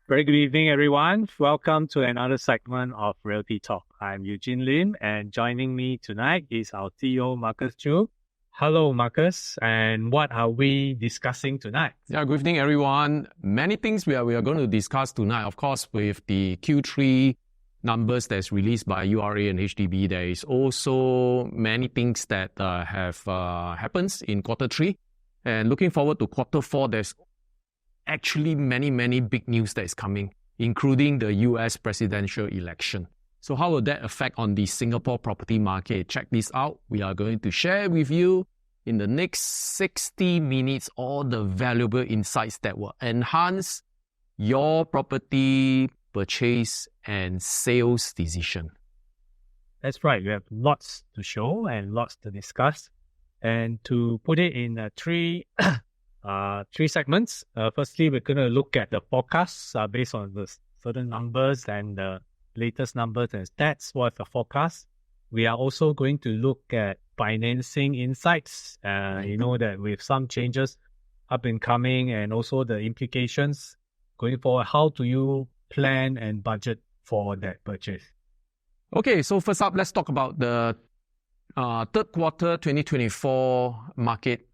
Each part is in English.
Very good evening, everyone. Welcome to another segment of Realty Talk. I'm Eugene Lim, and joining me tonight is our CEO, Marcus Chu. Hello, Marcus, and what are we discussing tonight? Yeah, good evening, everyone. Many things we are going to discuss tonight. Of course, with the Q3 numbers that's released by URA and HTB, there is also many things that have happened in quarter three. And looking forward to quarter four, there's actually many big news that is coming, including the US presidential election. So how will that affect on the Singapore property market? Check this out. We are going to share with you in the next 60 minutes all the valuable insights that will enhance your property purchase and sales decision. That's right. We have lots to show and lots to discuss. And to put it in three segments. Firstly, we're going to look at the forecasts based on the certain numbers and the latest numbers and stats. What's the forecast? We are also going to look at financing insights. You know that with some changes up and coming and also the implications going forward, how do you plan and budget for that purchase? Okay, so first up, let's talk about the third quarter 2024 market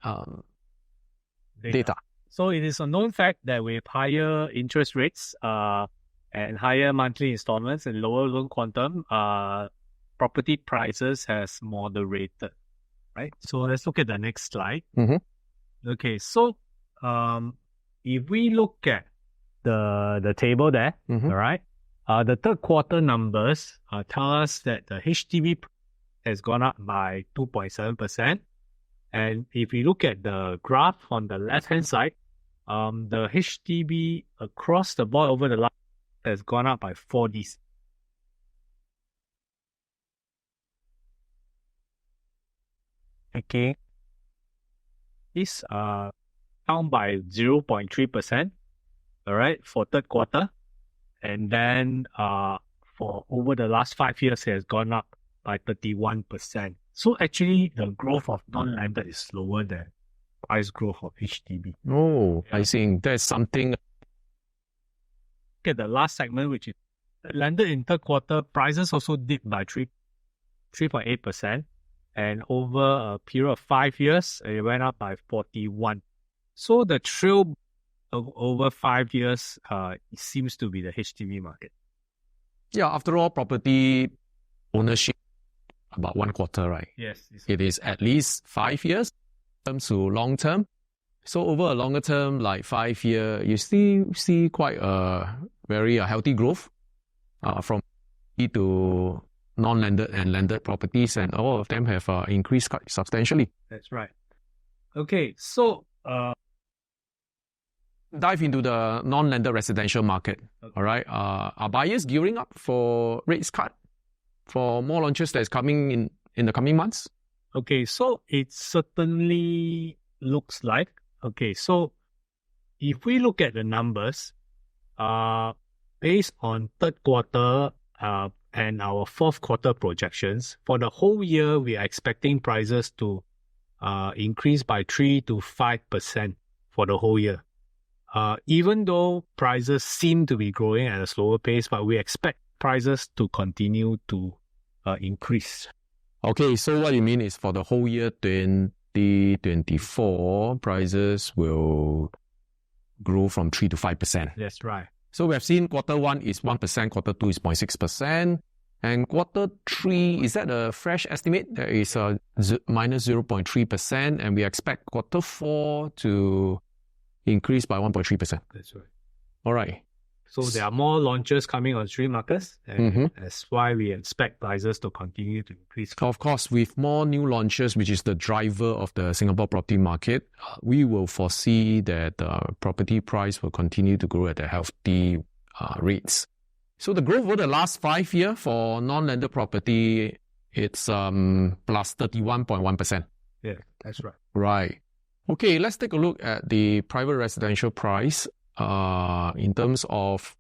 data. So it is a known fact that with higher interest rates and higher monthly installments and lower loan quantum, property prices has moderated, right? So let's look at the next slide. Okay, so if we look at the table there, all right, the third quarter numbers tell us that the HTB has gone up by 2.7%. And if we look at the graph on the left-hand side, the HTB across the board over the last has gone up by 40. Okay. It's down by 0.3%, all right, for third quarter. And then for over the last 5 years, it has gone up by 31%. So actually, the growth of NonLanded is slower than price growth of HTB. Oh, yeah. I think there's something. Look at the last segment, which is landed in third quarter. Prices also dipped by 3.8%. And over a period of 5 years, it went up by 41. So the trail over 5 years it seems to be the HTB market. Yeah, after all, property ownership about 1 quarter, right? Yes. It is at least 5 years in terms to long term. So over a longer term, like 5 year, you still see quite a very healthy growth from to non-landed and landed properties, and all of them have increased quite substantially. That's right. Okay, so dive into the non-landed residential market. Okay. All right, are buyers gearing up for rates cut? For more launches that's coming in the coming months? Okay, so it certainly looks like. Okay, so if we look at the numbers, based on third quarter and our fourth quarter projections, for the whole year, we are expecting prices to increase by 3 to 5% for the whole year. Even though prices seem to be growing at a slower pace, but we expect prices to continue to increase. Okay, so what you mean is for the whole year 2024, prices will grow from 3 to 5%. That's right. So we have seen quarter one is 1%, quarter two is 0.6%, and quarter three, is that a fresh estimate? There is a minus 0.3%, and we expect quarter four to increase by 1.3%. That's right. All right. So there are more launches coming on stream, Marcus, and that's why we expect prices to continue to increase. Of course, with more new launches, which is the driver of the Singapore property market, we will foresee that property price will continue to grow at a healthy rates. So the growth over the last 5 years for non-landed property, it's plus 31.1%. Yeah, that's right. Right. Okay, let's take a look at the private residential price. In terms of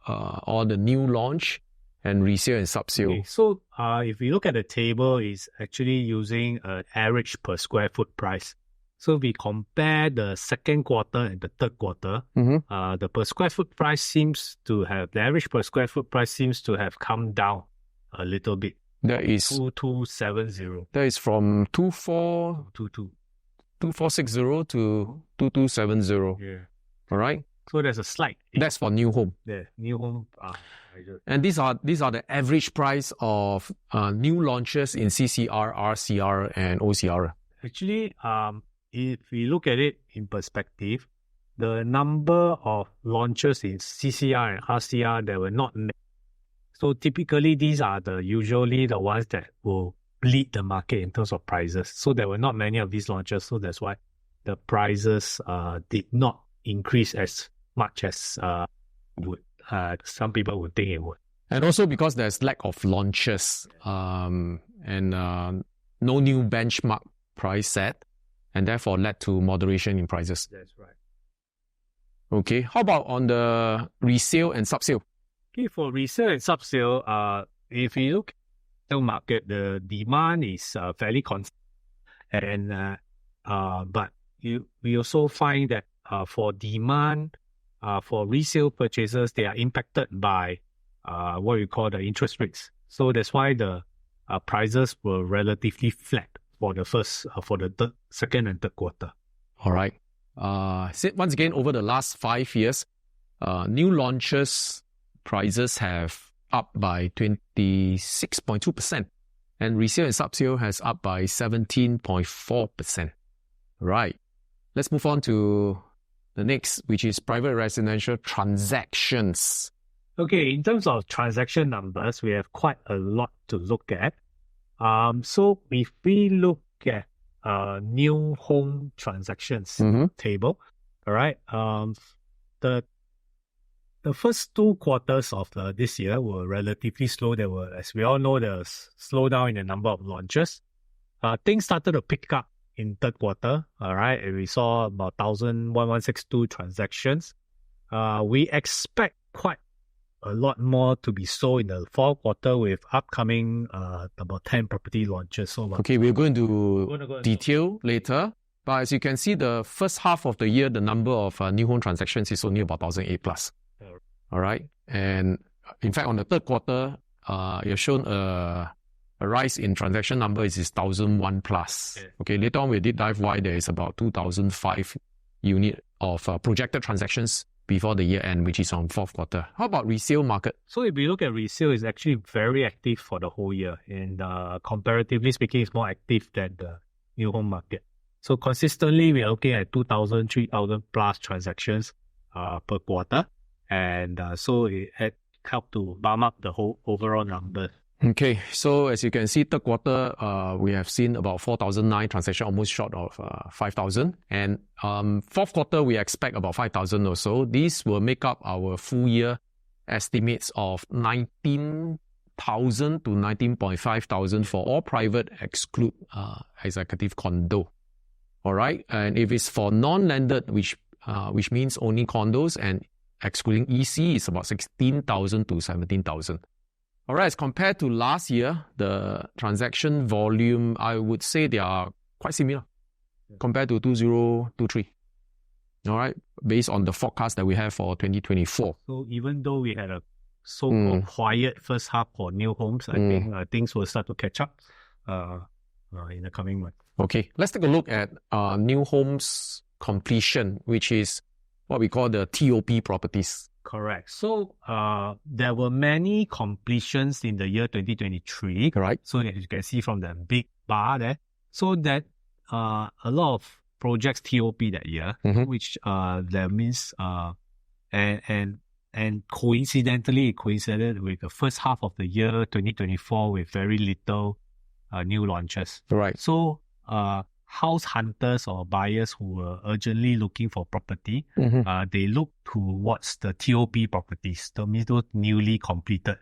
all the new launch and resale and subsale. Okay, so if we look at the table, it's actually using an average per square foot price. So we compare the second quarter and the third quarter. The per square foot price the average per square foot price seems to have come down a little bit. That is 2270. That is from 2460 to 2270. Yeah. All right. So there's a slight. That's for new home. Yeah, new home. And these are the average price of new launches in CCR, RCR, and OCR. Actually, if we look at it in perspective, the number of launches in CCR and RCR that were not made. So typically, these are usually the ones that will lead the market in terms of prices. So there were not many of these launches. So that's why the prices did not increase as much as some people would think it would. And also because there's lack of launches and no new benchmark price set, and therefore led to moderation in prices. That's right. Okay. How about on the resale and subsale? Okay, for resale and subsale, if you look at the market, the demand is fairly constant, and but we also find that for demand, for resale purchases, they are impacted by what we call the interest rates. So that's why the prices were relatively flat for the second and third quarter. All right. Once again, over the last 5 years, new launches prices have up by 26.2%, and resale and subsale has up by 17.4%. Right. Let's move on to the next, which is private residential transactions. Okay, in terms of transaction numbers, we have quite a lot to look at. So if we look at new home transactions table, all right, the first 2 quarters of this year were relatively slow. There were, as we all know, the slowdown in the number of launches. Things started to pick up in third quarter, all right, and we saw about 1,162 transactions. We expect quite a lot more to be sold in the fourth quarter with upcoming about 10 property launches. So, okay, we're going to detail later. But as you can see, the first half of the year, the number of new home transactions is only about 1,008 plus. All right. And in fact, on the third quarter, you've shown a rise in transaction number is 1,001 plus. Yeah. Okay, later on we did dive why there is about 2,005 unit of projected transactions before the year end, which is on fourth quarter. How about resale market? So if you look at resale, it's actually very active for the whole year. And comparatively speaking, it's more active than the new home market. So consistently, we are looking at 2,000, 3,000 plus transactions per quarter. And so it had helped to bump up the whole overall number. Okay, so as you can see, third quarter, we have seen about 4,009 transactions, almost short of 5,000. And fourth quarter, we expect about 5,000 or so. These will make up our full year estimates of 19,000 to 19,500 for all private, exclude executive condo. All right, and if it's for non-landed, which means only condos and excluding EC, it's about 16,000 to 17,000. All right, as compared to last year, the transaction volume, I would say they are quite similar compared to 2023. All right, based on the forecast that we have for 2024. So even though we had a so-called quiet first half for new homes, I think things will start to catch up in the coming months. Okay, let's take a look at new homes completion, which is what we call the TOP properties. Correct. So there were many completions in the year 2023. Right. So as you can see from the big bar there, so that a lot of projects TOP that year, which that means and coincidentally, it coincided with the first half of the year 2024 with very little new launches. Right. So house hunters or buyers who were urgently looking for property, they look towards the TOP properties, those newly completed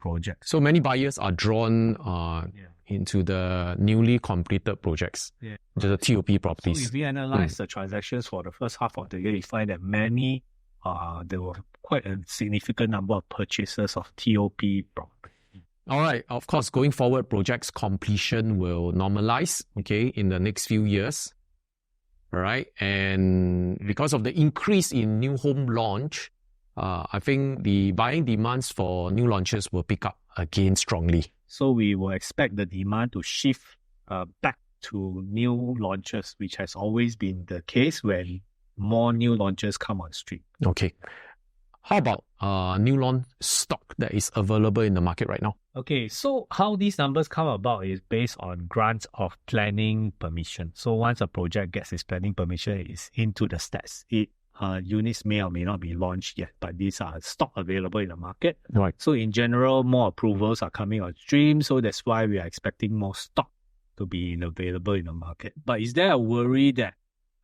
projects. So many buyers are drawn into the newly completed projects, the TOP properties. So if we analyze the transactions for the first half of the year, you find that many, there were quite a significant number of purchases of TOP properties. All right. Of course, going forward, projects completion will normalize, okay, in the next few years. all right? And because of the increase in new home launch, I think the buying demands for new launches will pick up again strongly. So we will expect the demand to shift back to new launches, which has always been the case when more new launches come on stream. Okay. How about new launch stock that is available in the market right now? Okay, so how these numbers come about is based on grants of planning permission. So once a project gets its planning permission, it's into the stats. Units may or may not be launched yet, but these are stock available in the market. Right. So in general, more approvals are coming on stream. So that's why we are expecting more stock to be available in the market. But is there a worry that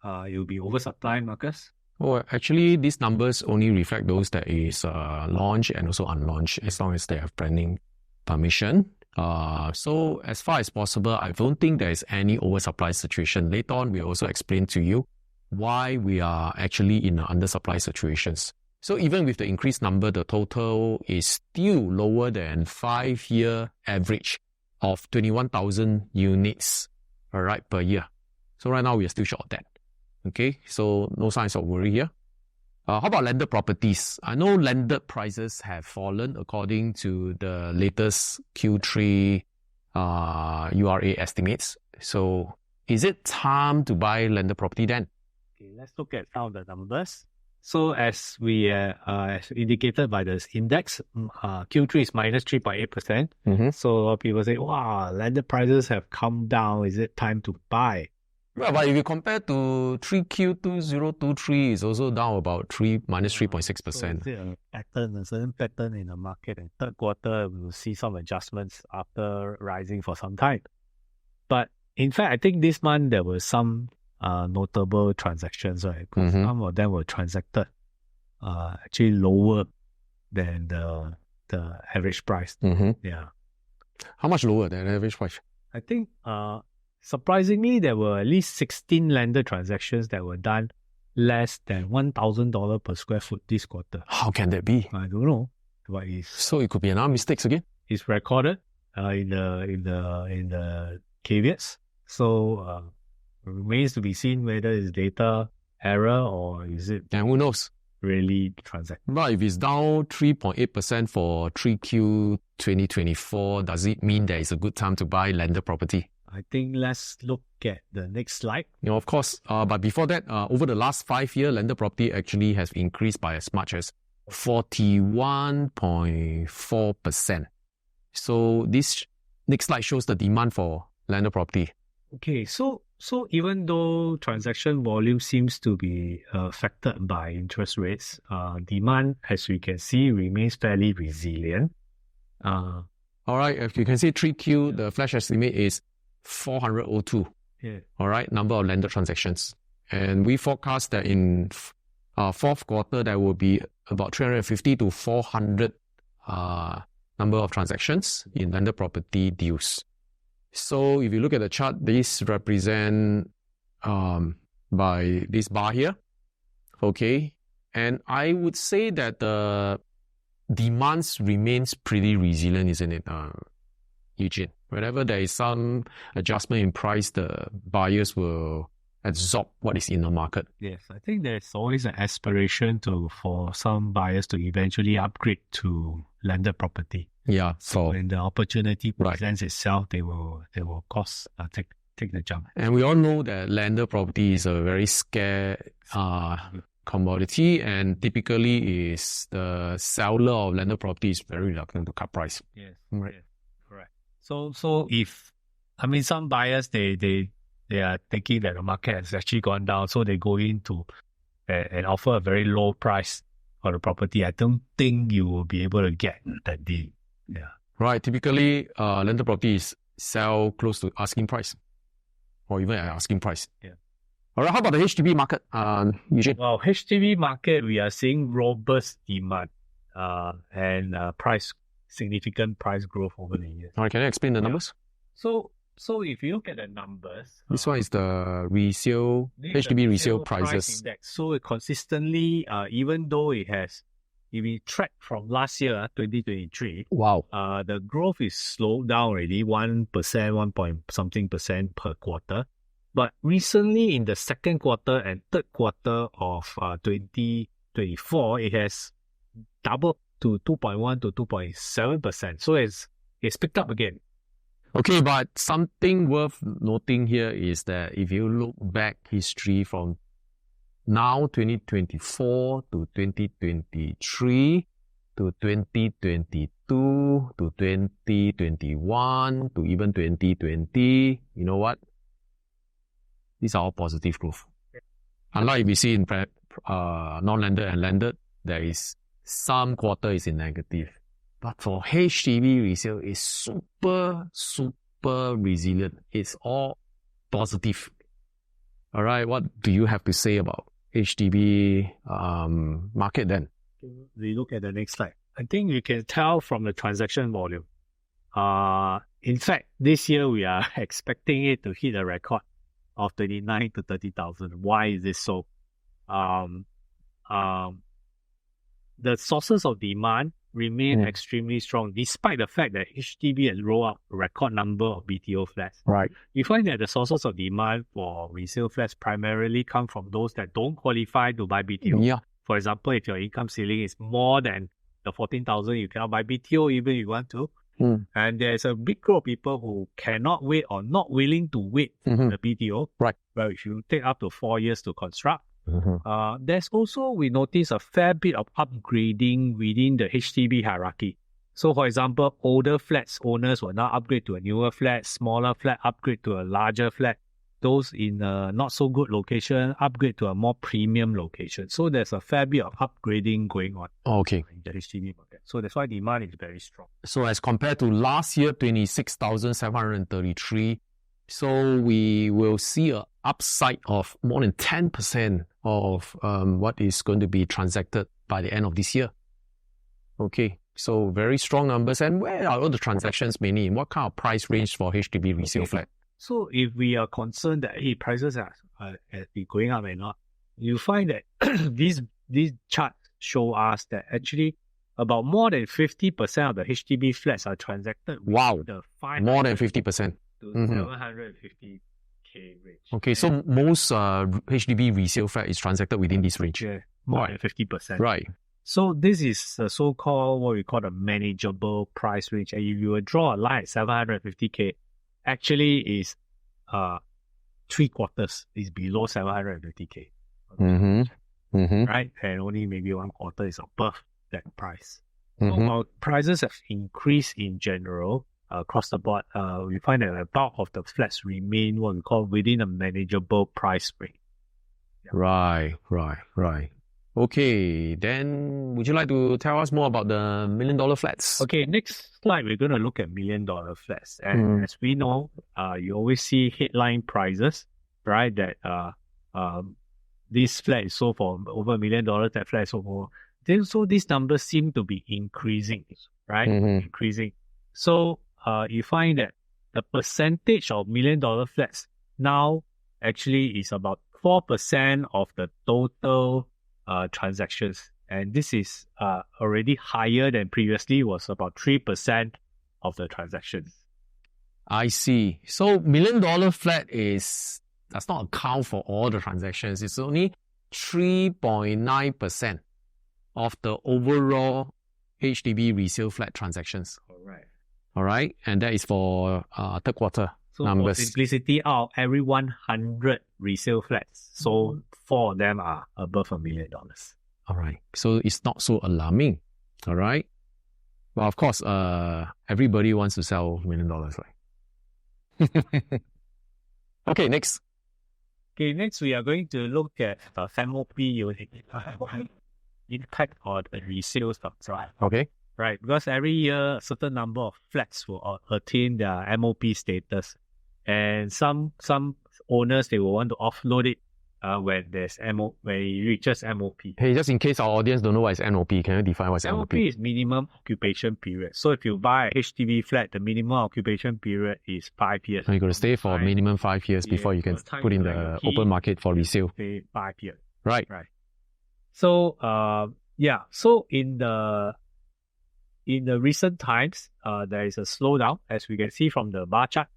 it will be oversupply, Marcus? Well, actually, these numbers only reflect those that is launched and also unlaunched, as long as they have planning permission. So as far as possible, I don't think there is any oversupply situation. Later on, we also explain to you why we are actually in an undersupply situations. So even with the increased number, the total is still lower than 5-year average of 21,000 units, all right, per year. So right now, we are still short of that. Okay, so no signs of worry here. How about landed properties? I know landed prices have fallen according to the latest Q3 URA estimates. So is it time to buy landed property then? Okay, let's look at some of the numbers. So as we as indicated by this index, Q3 is minus 3.8%. Mm-hmm. So a lot of people say, wow, landed prices have come down. Is it time to buy? Well, but if you compare to 3Q 2023, it's also down about minus 3.6%. So is it a certain pattern in the market? And third quarter, we will see some adjustments after rising for some time. But in fact, I think this month there were some notable transactions, right? Because some of them were transacted actually lower than the average price. Yeah. How much lower than average price? I think surprisingly, there were at least 16 landed transactions that were done less than $1,000 per square foot this quarter. How can that be? I don't know. But so it could be another mistakes again? It's recorded in the caveats. So remains to be seen whether it's data error or is it... And who knows? Really transacted. But if it's down 3.8% for 3Q 2024, does it mean there is a good time to buy landed property? I think let's look at the next slide. Of course. But before that, over the last 5 years, landed property actually has increased by as much as 41.4%. So this next slide shows the demand for landed property. Okay, so even though transaction volume seems to be affected by interest rates, demand, as we can see, remains fairly resilient. All right, if you can see 3Q, the flash estimate is 402. Yeah. All right, number of landed transactions. And we forecast that in fourth quarter, there will be about 350 to 400 number of transactions in landed property deals. So if you look at the chart, this represent by this bar here. Okay. And I would say that the demands remains pretty resilient, isn't it, Eugene? Whenever there is some adjustment in price, the buyers will absorb what is in the market. Yes, I think there's always an aspiration for some buyers to eventually upgrade to landed property. Yeah. So when the opportunity presents itself, they will of course take the jump. And we all know that landed property is a very scarce commodity, and typically is the seller of landed property is very reluctant to cut price. Yes. Right. Yes. Correct. So if some buyers they are thinking that the market has actually gone down, so they go into and offer a very low price for the property. I don't think you will be able to get that deal. Yeah. Right. Typically, landed properties sell close to asking price, or even at asking price. Yeah. All right. How about the HTB market, Eugene? Well, HTB market, we are seeing robust demand and significant price growth over the years. All right. Can you explain the numbers? So if you look at the numbers, this one is the HTB resale prices. Index. So it consistently, even though if we track from last year, 2023, wow, the growth is slowed down already, 1%, 1 point something percent per quarter. But recently in the second quarter and third quarter of 2024, it has doubled to 2.1 to 2.7%. So it's picked up again. Okay, but something worth noting here is that if you look back history from now 2024 to 2023 to 2022 to 2021 to even 2020, you know what? These are all positive growth. Unlike we see in non-landed and landed, there is some quarter is in negative. But for HDB resale, it's super resilient. It's all positive. All right, what do you have to say about HDB market then? We look at the next slide. I think you can tell from the transaction volume. In fact, this year we are expecting it to hit a record of 29 to 30,000. Why is this so? The sources of demand remain extremely strong, despite the fact that HDB has rolled out a record number of BTO flats. Right. You find that the sources of demand for resale flats primarily come from those that don't qualify to buy BTO. Yeah. For example, if your income ceiling is more than the 14,000, you cannot buy BTO even if you want to. And there's a big group of people who cannot wait or not willing to wait for the BTO. Right. Well, if you take up to 4 years to construct, there's also, we notice a fair bit of upgrading within the HDB hierarchy. So, for example, older flats owners will now upgrade to a newer flat, smaller flat upgrade to a larger flat. Those in a not so good location upgrade to a more premium location. So there's a fair bit of upgrading going on in the HDB market. So that's why demand is very strong. So as compared to last year, 26,733, so we will see an upside of more than 10% of what is going to be transacted by the end of this year. Okay, so very strong numbers. And where are all the transactions mainly? What kind of price range for HDB resale flat? So if we are concerned that prices are going up and not, you find that these charts show us that actually about more than 50% of the HDB flats are transacted within the 500 more than 50% to 750K range. Okay, so most HDB resale flat is transacted within this range. Yeah, more than 50%. Right. So this is the so-called what we call a manageable price range. And if you would draw a line at 750K, actually is 3/4 is below 750K. Right? And only maybe 1/4 is above that price. So our prices have increased in general across the board. We find that the bulk of the flats remain what we call within a manageable price range. Right. Okay, then would you like to tell us more about the $1 million flats? Okay, next slide, we're going to look at $1 million flats. And as we know, you always see headline prices, right? That this flat is sold for over $1 million, that flat is sold for. So these numbers seem to be increasing, right? Increasing. So you find that the percentage of $1 million flats now actually is about 4% of the total transactions, and this is already higher than previously, was about 3% of the transactions. I see. So $1 million flat does not account for all the transactions. It's only 3.9% of the overall HDB resale flat transactions. All right, and that is for third quarter numbers. For simplicity, out of every 100 resale flats, so 4 of them are above $1 million. All right, so it's not so alarming. All right, but of course, everybody wants to sell $1 million, right? Okay, next. Okay, next we are going to look at the MOP unit impact on the resale stocks, right? Okay. Right, because every year a certain number of flats will attain their MOP status, and some owners, they will want to offload it when it reaches MOP. Hey, just in case our audience don't know what is MOP, can you define what is MOP? MOP is minimum occupation period. So if you buy a HDB flat, the minimum occupation period is 5 years. So you got to stay for minimum 5 years before you can put in the open market for resale. Stay 5 years. Right. So so in the recent times, there is a slowdown, as we can see from the bar chart.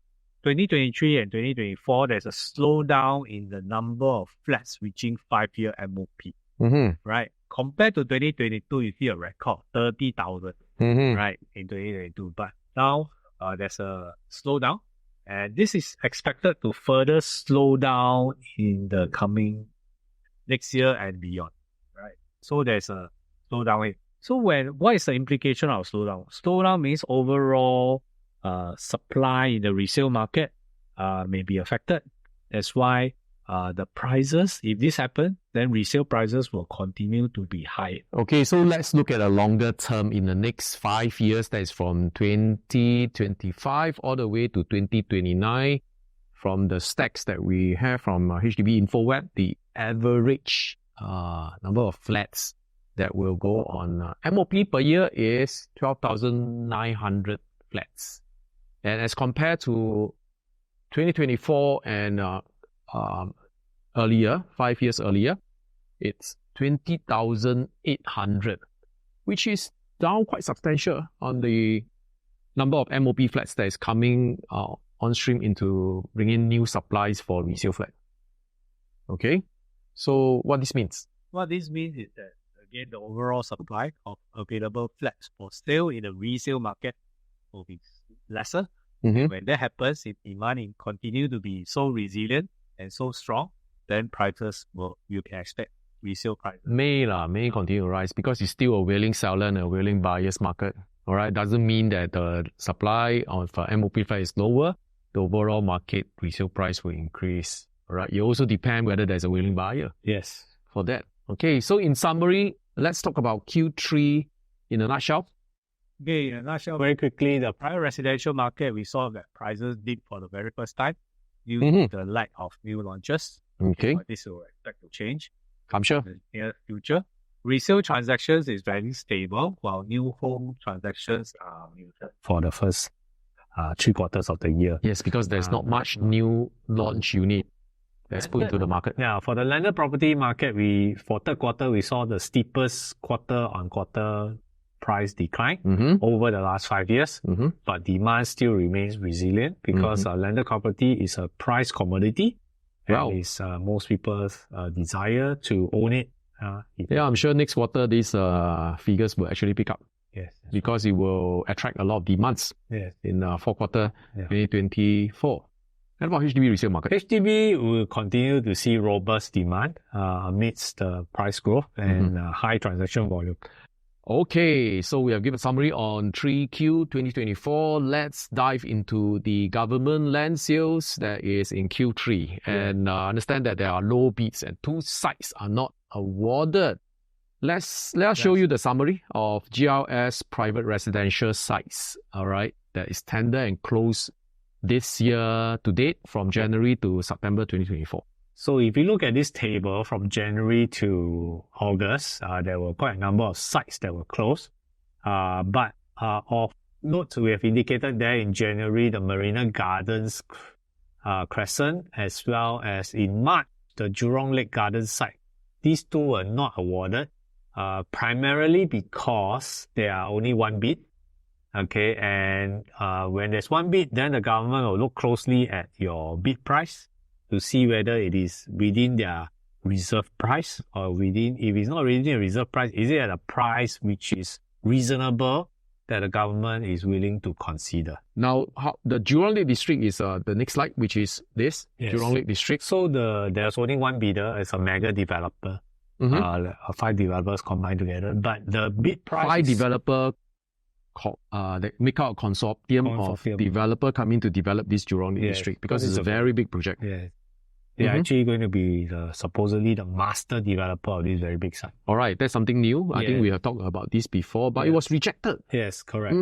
2023 and 2024, there's a slowdown in the number of flats reaching 5-year MOP, right? Compared to 2022, you see a record 30,000, right, in 2022. But now there's a slowdown, and this is expected to further slow down in the coming next year and beyond, right? So there's a slowdown. So what is the implication of slowdown? Slowdown means overall supply in the resale market may be affected. That's why the prices, if this happens, then resale prices will continue to be high. Okay, so let's look at a longer term in the next 5 years. That is from 2025 all the way to 2029. From the stacks that we have from HDB InfoWeb, the average number of flats that will go on MOP per year is 12,900 flats. And as compared to 2024 and earlier, 5 years earlier, it's 20,800, which is down quite substantial on the number of MOP flats that is coming on stream into bringing new supplies for resale flat. Okay, so what this means? What this means is that, again, the overall supply of available flats for sale in the resale market will be lesser. And when that happens, if demand continue to be so resilient and so strong, then prices you can expect resale prices may continue to rise because it's still a willing seller and a willing buyer's market. All right, doesn't mean that the supply of MOP flat is lower. The overall market resale price will increase. All right, it also depends whether there's a willing buyer. Yes, for that. Okay, so in summary, let's talk about Q3 in a nutshell. Okay, in a nutshell, very quickly, the private residential market, we saw that prices dipped for the very first time due to the lack of new launches. Okay. This will expect to change. I'm sure. In the near future. Resale transactions is very stable, while new home transactions are muted for the first 3 quarters of the year. Yes, because there's not much new launch unit that's put into the market. Yeah, for the landed property market, for third quarter, we saw the steepest quarter-on-quarter price decline over the last 5 years. But demand still remains resilient because landed property is a price commodity. Wow. And it's most people's desire to own it. Yeah, I'm sure next quarter these figures will actually pick up. Yes. Because it will attract a lot of demands in fourth quarter 2024. And about HDB resale market? HDB will continue to see robust demand amidst the price growth and high transaction volume. Okay, so we have given a summary on 3Q 2024. Let's dive into the government land sales that is in Q3 and understand that there are low bids and 2 sites are not awarded. Let us show you the summary of GLS private residential sites. All right, that is tender and closed this year to date from January to September 2024. So if you look at this table from January to August, there were quite a number of sites that were closed. But of note, we have indicated there in January, the Marina Gardens Crescent, as well as in March, the Jurong Lake Gardens site. These 2 were not awarded, primarily because there are only 1 bid. Okay, and when there's 1 bid, then the government will look closely at your bid price to see whether it is within their reserve price or within, if it's not within a reserve price, is it at a price which is reasonable that the government is willing to consider. Now, the Jurong Lake District is the next slide, which is this, Jurong Lake District. So there's only 1 bidder, it's a mega developer, 5 developers combined together, but the bid price 5 developer they make out a consortium of developer coming to develop this Jurong Lake District because it's a very big project. Yeah. They're actually going to be supposedly the master developer of this very big site. All right, that's something new. I think we have talked about this before, but it was rejected. Yes, correct.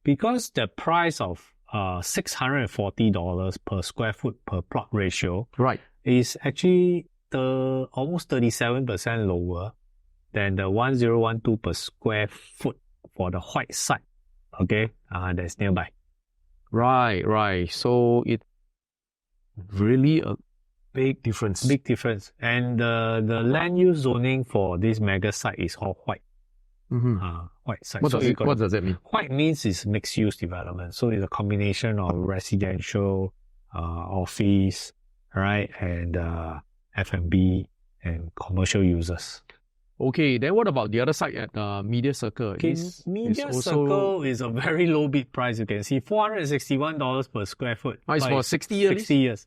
Because the price of $640 per square foot per plot ratio is actually almost 37% lower than the 1012 per square foot for the white site. Okay, that's nearby. Right. So it really a big difference. Big difference. And the land use zoning for this mega site is all white. White site. What does that mean? White means it's mixed use development. So it's a combination of residential, office, right, and F&B and commercial users. Okay, then what about the other side at Media Circle? Okay, Media Circle is a very low bid price. You can see $461 per square foot. It's for 60 years. 60 years.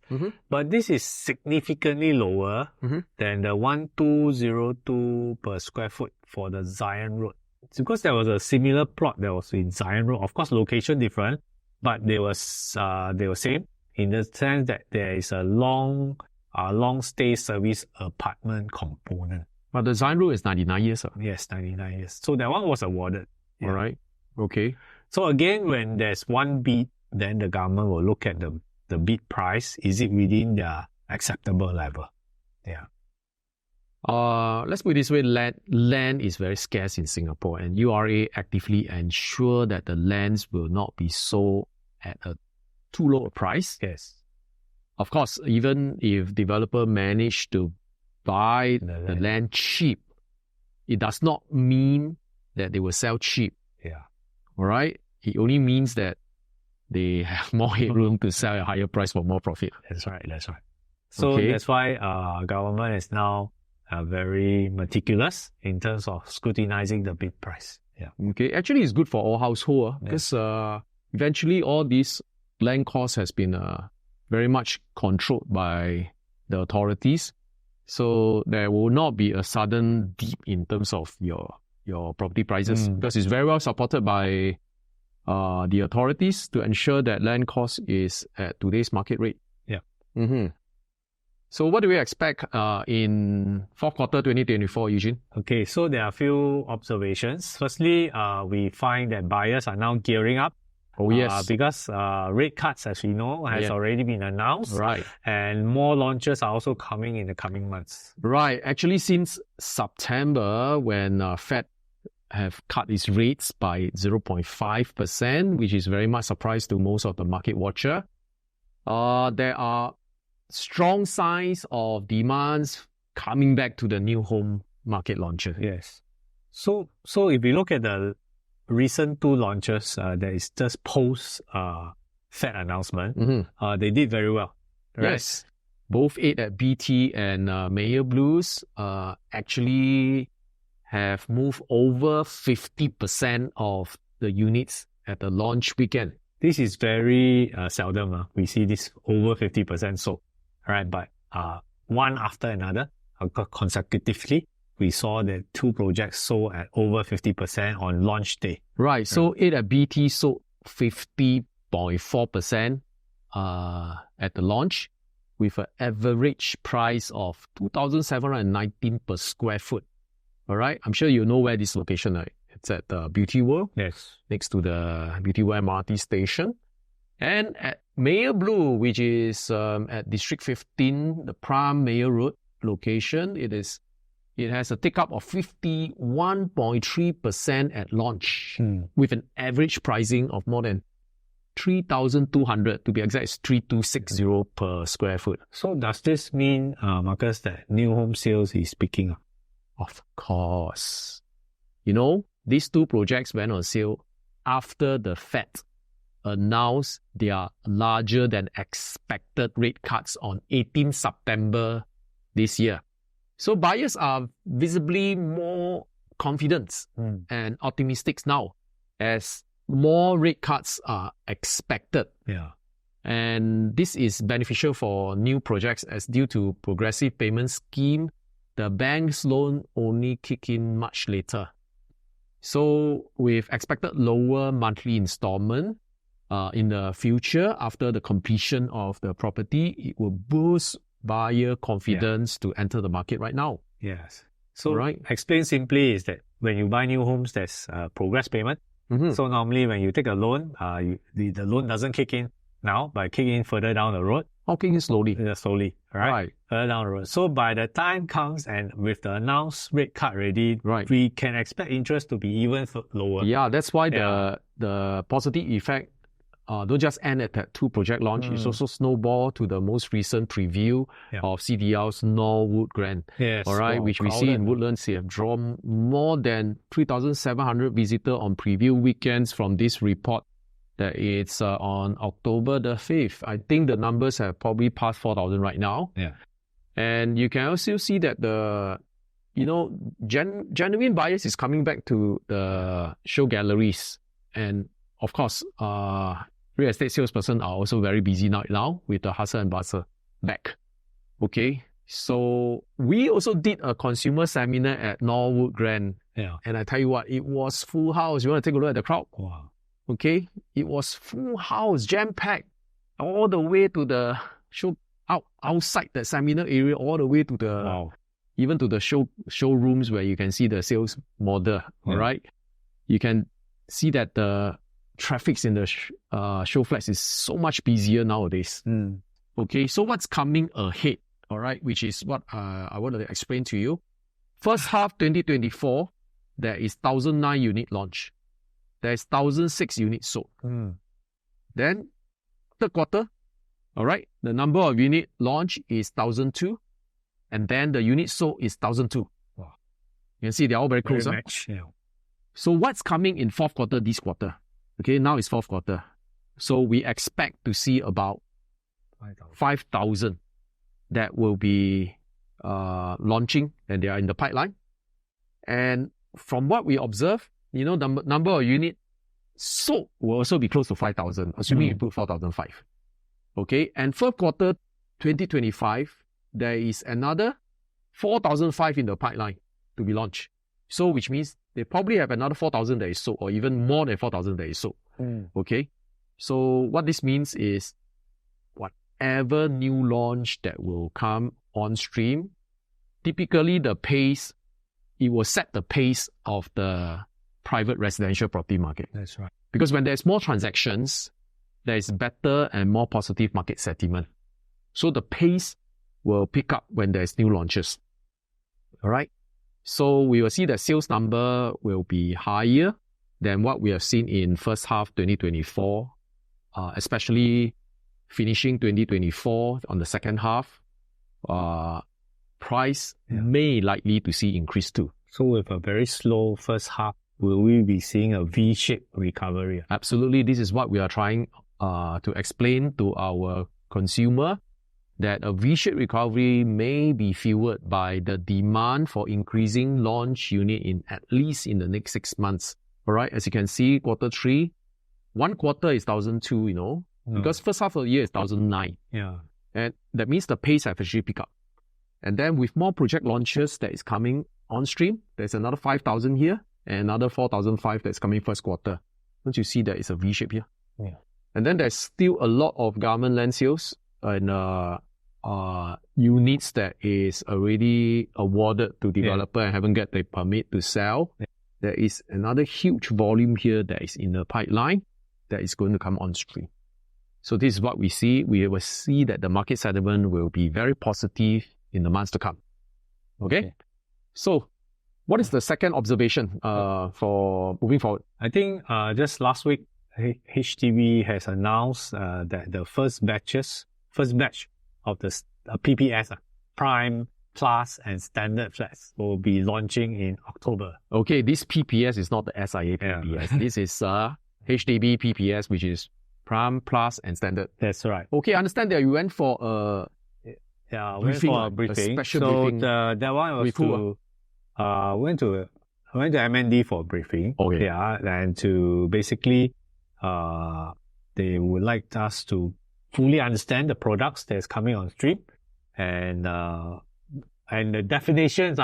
But this is significantly lower than the 1202 per square foot for the Zion Road. It's because there was a similar plot that was in Zion Road. Of course, location different, but they were same in the sense that there is a long stay service apartment component. But the Zion Road is 99 years. Yes, 99 years. So that one was awarded. All right. Okay. So again, when there's one bid, then the government will look at the bid price. Is it within the acceptable level? Yeah. Let's put it this way, land is very scarce in Singapore, and URA actively ensure that the lands will not be sold at a too low a price. Yes. Of course, even if developer manage to buy the land cheap, it does not mean that they will sell cheap. Yeah. All right? It only means that they have more headroom to sell at a higher price for more profit. That's right. So that's why government is now very meticulous in terms of scrutinizing the bid price. Yeah. Okay. Actually, it's good for all households because eventually all these land costs has been very much controlled by the authorities. So there will not be a sudden dip in terms of your property prices because it's very well supported by the authorities to ensure that land cost is at today's market rate. Yeah. So what do we expect in fourth quarter 2024, Eugene? Okay, so there are a few observations. Firstly, we find that buyers are now gearing up. Oh, yes. Because rate cuts, as we know, has already been announced. Right. And more launches are also coming in the coming months. Right. Actually, since September, when Fed have cut its rates by 0.5%, which is very much surprise to most of the market watcher, there are strong signs of demands coming back to the new home market launches. Yes. So if you look at the recent two launches that is just post Fed announcement, they did very well. Right? Yes. Both 8 at BT and Mayor Blues actually have moved over 50% of the units at the launch weekend. This is very seldom. We see this over 50% sold. Right? But one after another, consecutively, we saw that two projects sold at over 50% on launch day. Right. So 8 at BT sold 50.4% at the launch with an average price of 2,719 per square foot. All right. I'm sure you know where this location is. It's at the Beauty World. Yes. Next to the Beauty World MRT station. And at Mayor Blue, which is at District 15, the Prime Mayor Road location, it has a take-up of 51.3% at launch with an average pricing of more than 3,200. To be exact, it's 3,260 per square foot. So does this mean, Marcus, that new home sales is picking up? Of course. You know, these two projects went on sale after the Fed announced their larger than expected rate cuts on 18 September this year. So buyers are visibly more confident and optimistic now as more rate cuts are expected. Yeah. And this is beneficial for new projects as due to progressive payment scheme, the bank's loan only kick in much later. So with expected lower monthly installment, in the future, after the completion of the property, it will boost buyer confidence to enter the market right now. Yes. So explain simply is that when you buy new homes, there's progress payment. So normally when you take a loan, the loan doesn't kick in now, but kick in further down the road. Kick in slowly. Slowly, right? Further down the road. So by the time comes and with the announced rate cut ready, we can expect interest to be even lower. Yeah, that's why the positive effect don't just end at that two project launch. It's also snowball to the most recent preview of CDL's Norwood Grand. Yes, all right, which we see in Woodlands. They have drawn more than 3,700 visitors on preview weekends from this report that it's on October the 5th. I think the numbers have probably passed 4,000 right now. Yeah. And you can also see that the, genuine buyers is coming back to the show galleries. And of course, real estate salesperson are also very busy now with the hustle and bustle back. Okay. So we also did a consumer seminar at Norwood Grand. Yeah. And I tell you what, it was full house. You want to take a look at the crowd? Wow. Okay. It was full house, jam-packed, all the way to the show, outside the seminar area, all the way to the, even to the showrooms where you can see the sales model. Yeah. All right. You can see that the traffic in the show flats is so much busier nowadays. Okay. So what's coming ahead? All right, which is what I wanted to explain to you. First half 2024, there is 1,009 unit launch. There is 1,006 units sold. Then, third quarter, all right, the number of unit launch is 1,002, and then the unit sold is 1,002. Wow. You can see they're all very close. Yeah. So what's coming in fourth quarter, this quarter? Okay, now it's fourth quarter. So we expect to see about 5,000 that will be launching, and they are in the pipeline. And from what we observe, the number of units sold will also be close to 5,000, assuming you put 4,005. Okay, and fourth quarter 2025, there is another 4,005 in the pipeline to be launched. So which means they probably have another 4,000 that is sold, or even more than 4,000 that is sold. Okay, so what this means is whatever new launch that will come on stream, typically the pace, it will set the pace of the private residential property market. That's right. Because when there's more transactions, there is better and more positive market sentiment. So the pace will pick up when there's new launches. All right. So we will see the sales number will be higher than what we have seen in first half 2024, especially finishing 2024 on the second half. Price may likely to see increase too. So with a very slow first half, will we be seeing a V-shaped recovery? Absolutely. This is what we are trying to explain to our consumer, that a V-shaped recovery may be fueled by the demand for increasing launch unit in at least in the next 6 months. All right. As you can see, quarter three, one quarter is 1,002, because first half of the year is 1,009. Yeah. And that means the pace have actually picked up. And then with more project launches that is coming on stream, there's another 5,000 here and another 4,005 that's coming first quarter. Don't you see that it's a V-shape here? Yeah. And then there's still a lot of government land sales and units that is already awarded to developer and haven't got the permit to sell. Yeah. There is another huge volume here that is in the pipeline that is going to come on stream. So this is what we see. We will see that the market sentiment will be very positive in the months to come. Okay? So what is the second observation for moving forward? I think just last week, HTB has announced that the first batch of the PPS, Prime, Plus, and Standard flats will be launching in October. Okay, this PPS is not the SIA PPS. Yeah. This is HTB PPS, which is Prime, Plus, and Standard. That's right. Okay, I understand that you went for a briefing, went for a briefing. A special briefing. So that one was went to MND for a briefing. Okay. Yeah, and to basically, they would like us to fully understand the products that's coming on stream, and the definitions.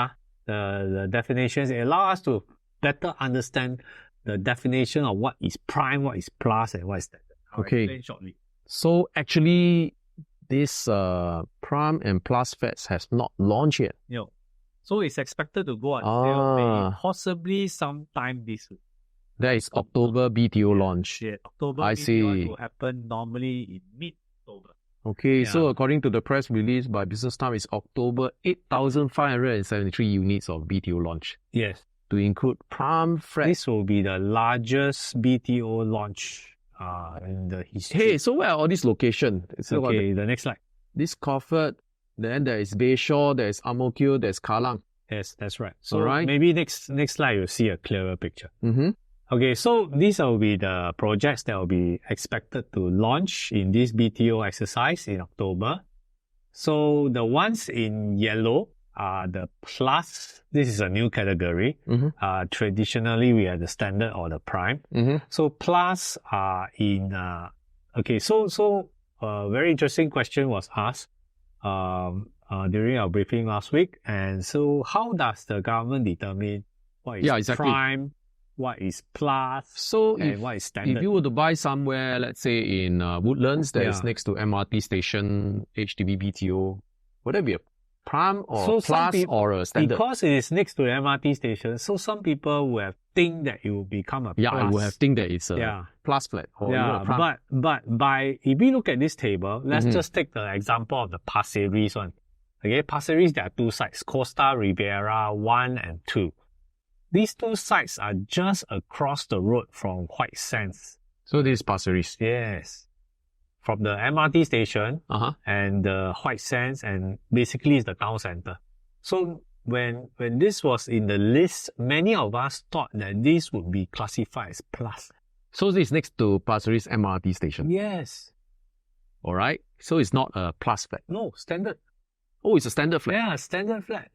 The definitions allow us to better understand the definition of what is prime, what is plus, and what is standard. I'll explain shortly. So actually, this prime and plus flats has not launched yet. No. So it's expected to go until possibly sometime this week. That is October BTO launch. Yeah, October I BTO see. will happen normally in mid-October. Okay, so according to the press release by Business Time, it's October 8,573 units of BTO launch. Yes. To include prime flats. This will be the largest BTO launch in the history. Hey, so where are all these locations? Okay, the next slide. This Crawford, then there is Bayshore, there is Ang Mo Kio, there's Kallang. Yes, that's right. So maybe next slide you'll see a clearer picture. Okay, so these will be the projects that will be expected to launch in this BTO exercise in October. So the ones in yellow are the plus. This is a new category. Traditionally, we have the standard or the prime. So plus are in, okay, so a very interesting question was asked during our briefing last week. And so how does the government determine what is prime, what is plus, and what is standard? If you were to buy somewhere, let's say in Woodlands, that is next to MRT station, HTB BTO, would that be a prime or plus or a standard? Because it is next to the MRT station, so some people will have think that it will become a plus. I would have think that it's a plus flat or even a prime. But if we look at this table, let's just take the example of the Pasir Ris one. Okay, Pasir Ris, there are two sites, Costa Riviera 1 and 2. These two sites are just across the road from White Sands. So this is Pasir Ris? Yes. From the MRT station and the White Sands, and basically it's the town center. So when this was in the list, many of us thought that this would be classified as plus. So this is next to Pasir Ris MRT station? Yes. Alright. So it's not a plus flat? No, standard. Oh, it's a standard flat? Yeah, standard flat.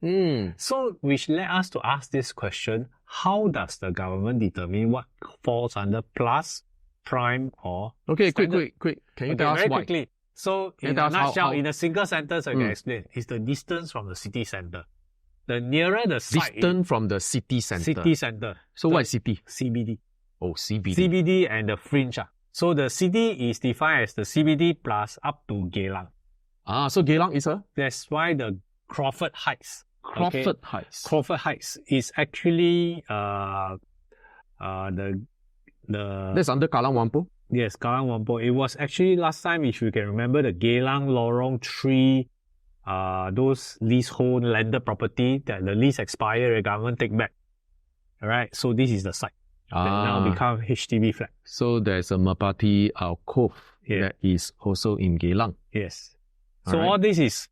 So, which led us to ask this question, how does the government determine what falls under plus, prime, or standard? Quick. Can you tell us very why? Quickly. So, in a nutshell, in a single sentence, I can explain. It's the distance from the city center. The nearer the site... Distance from the city center? City center. So, what is city? CBD. Oh, CBD. CBD and the fringe. So, the city is defined as the CBD plus up to Geylang. So Geylang is a? That's why the Crawford Heights. Crawford Heights. Crawford Heights is actually the That's under Kallang Whampoa? Yes, Kallang Whampoa. It was actually last time, if you can remember, the Geylang Lorong 3, those leasehold landed property that the lease expired, the government take back. Alright, so this is the site that now become HTB flat. So there's a Merpati Cove that is also in Geylang. Yes. So all this is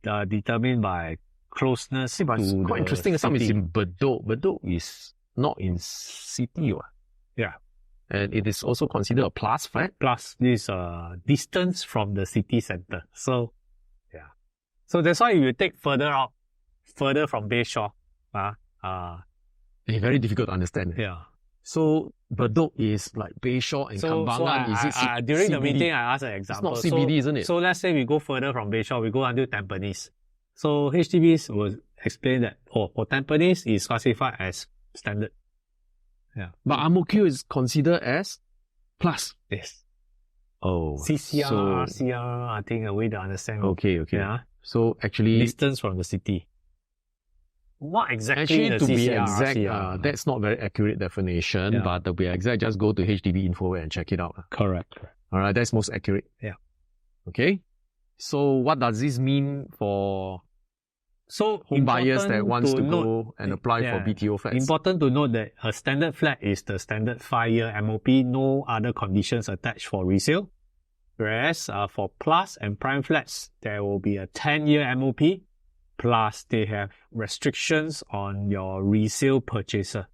determined by closeness to it's quite interesting. Some is in Bedok. Bedok is not in city. Yeah. And it is also considered a plus flat. Plus this distance from the city center. So, yeah. So that's why if you take further out, further from Bayshore, it's very difficult to understand. Yeah. So Bedok is like Bayshore and Kembangan. Is it during CBD? The meeting, I asked an example. It's not CBD, isn't it? So let's say we go further from Bayshore, we go until Tampines. So HDBs will explain that for Tampines is classified as standard. Yeah. But Ang Mo Kio is considered as plus. Yes. Oh. CCR, RCR, I think a way to understand. Okay. Yeah. So actually, distance from the city. What exactly actually, to CCR, be exact, RCR? that's not very accurate definition, but to be exact, just go to HDB Info and check it out. Correct. Alright, that's most accurate. Yeah. Okay. So what does this mean for home buyers that wants to go and apply for BTO flats? Important to note that a standard flat is the standard 5-year MOP, no other conditions attached for resale. Whereas for plus and prime flats, there will be a 10-year MOP, plus they have restrictions on your resale purchaser.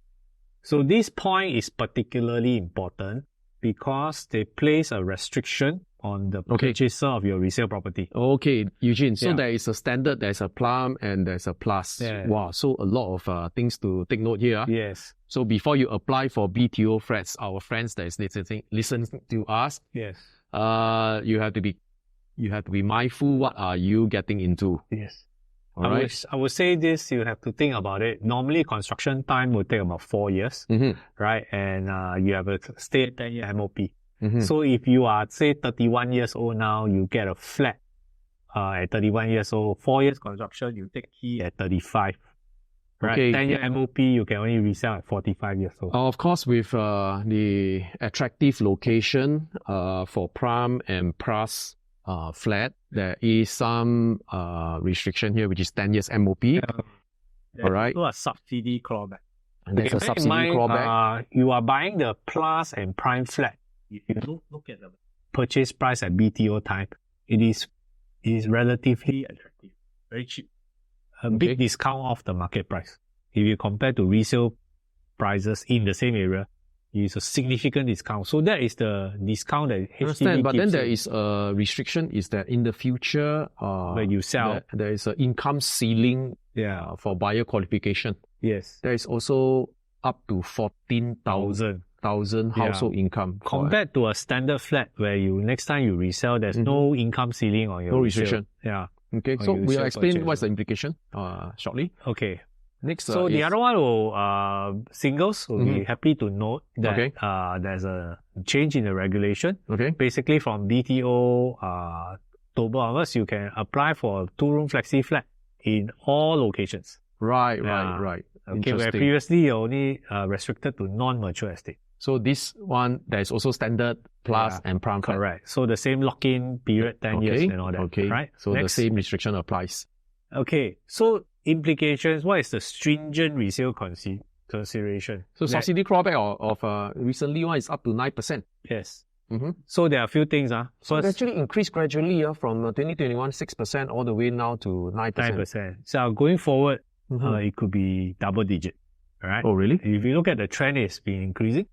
So this point is particularly important because they place a restriction on the purchaser of your resale property. Okay, Eugene. So there is a standard, there's a prime, and there's a plus. Yeah. Wow, so a lot of things to take note here. Yes. So before you apply for BTO flats, our friends that is listening to us, yes, you have to be mindful what are you getting into. Yes. All right. I would say this, you have to think about it. Normally, construction time will take about 4 years, right? And you have a stay 10-year MOP. So if you are, say, 31 years old now, you get a flat at 31 years old. 4 years construction, you take key at 35. Right? Okay. 10-year MOP, you can only resell at 45 years old. Of course, with the attractive location for prime and plus flat, there is some restriction here, which is 10 years MOP. All right. So a subsidy clawback. And there's a subsidy clawback. You are buying the plus and prime flat. If you look at the purchase price at BTO type, it is relatively attractive, very cheap. A big discount off the market price. If you compare to resale prices in the same area, is a significant discount. So that is the discount that HDB Understand, but then gives there you is a restriction is that in the future, when you sell. there is an income ceiling Yeah. for buyer qualification. Yes. There is also up to 14,000 household income. Compared to a standard flat where next time you resell, there's no income ceiling on your No resale. restriction. Yeah. Okay, Or so you we'll sell explain purchase. what's the implication shortly. Okay. Next, So the is- other one will singles will be happy to note that Okay. there's a change in the regulation. Okay. Basically from BTO October onwards, you can apply for a 2-room flexi flat in all locations. Right. Okay, where Interesting. previously you're only restricted to non-mature estate. So this one, there's also standard plus Yeah, and prime flat. Correct. So the same lock-in period, 10 years and all that. Okay. Right? So Next. the same restriction applies. Okay. So implications, what is the stringent resale consideration? So That- subsidy clawback of recently one is up to 9%. Yes. Mm-hmm. So there are a few things. So it First, actually increased gradually from 2021, 6% all the way now to 9%. 9%. So going forward, Mhm. it could be double digit. All right. Oh, really? If you look at the trend, it's been increasing.